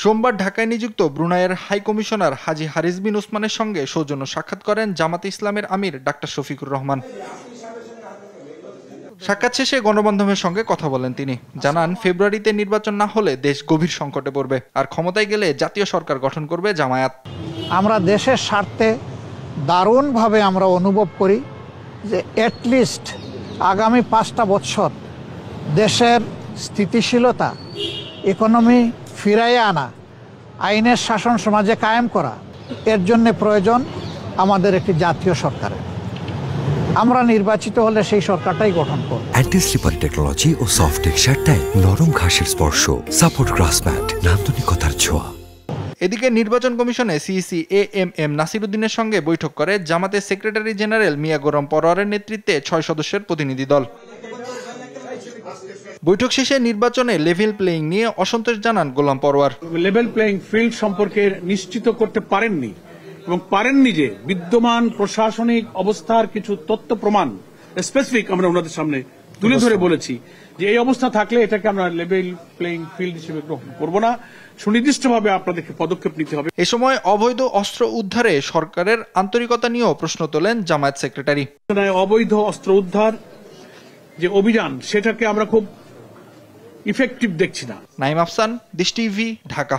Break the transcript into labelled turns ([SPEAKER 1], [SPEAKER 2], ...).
[SPEAKER 1] সোমবার ঢাকায় নিযুক্ত ব্রুনাইয়ের হাই কমিশনার হাজী হারিস বিন ওসমানের সঙ্গে সৌজন্য সাক্ষাৎ করেন জামাতে ইসলামের আমির ডাক্তার শফিকুর রহমান। সাক্ষাৎ শেষে গণমাধ্যমের সঙ্গে কথা বলেন তিনি। জানান, ফেব্রুয়ারিতে নির্বাচন না হলে দেশ গভীর সংকটে পড়বে, আর ক্ষমতায় গেলে জাতীয় সরকার গঠন করবে জামায়াত।
[SPEAKER 2] আমরা দেশের স্বার্থে দারুণভাবে আমরা অনুভব করি যে অ্যাটলিস্ট আগামী 5টা বছর দেশের স্থিতিশীলতা, ইকোনমি ফিরাইয়ে আনা, আইনের শাসন সমাজে কায়েম করা, এর জন্য প্রয়োজন আমাদের একটি জাতীয় সরকারের। আমরা নির্বাচিত হলে সেই সরকারটাই গঠন করব।
[SPEAKER 3] অ্যান্টি স্লিপারি টেকনোলজি ও সফট টেক্সচারটাই নরম ঘাসের স্পর্শ, সাপোর্ট গ্রাস ম্যাট, নান্দনিকতার ছোঁয়া।
[SPEAKER 1] এদিকে নির্বাচন কমিশনে সিইসি এএমএম নাসির উদ্দিনের সঙ্গে বৈঠক করে জামাতের সেক্রেটারি জেনারেল মিয়া গোলাম পরোয়ারের নেতৃত্বে 6 সদস্যের প্রতিনিধি দল। বৈঠক শেষে নির্বাচনে লেভেল প্লেইং নিয়ে অসন্তোষ জানান গোলাম পরোয়ার।
[SPEAKER 4] লেভেল প্লেইং ফিল্ড সম্পর্কে নিশ্চিত করতে পারেননি এবং পারেননি যে বিদ্যমান প্রশাসনিক অবস্থার কিছু তথ্য প্রমাণ স্পেসিফিক আমরা ওনাদের সামনে তুলে ধরে বলেছি যে এই অবস্থা থাকলে এটাকে আমরা লেভেল প্লেইং ফিল্ড হিসেবে গ্রহণ করব না, সুনির্দিষ্টভাবে আপনাদেরকে পদক্ষেপ নিতে হবে।
[SPEAKER 1] এ সময় অবৈধ অস্ত্র উদ্ধারে সরকারের আন্তরিকতা নিয়েও প্রশ্ন তোলেন জামায়াত সেক্রেটারি।
[SPEAKER 4] অবৈধ অস্ত্র উদ্ধার যে অভিযান, সেটাকে আমরা খুব ইফেক্টিভ দেখছি না।
[SPEAKER 1] Naim Afsan, Dish TV, Dhaka.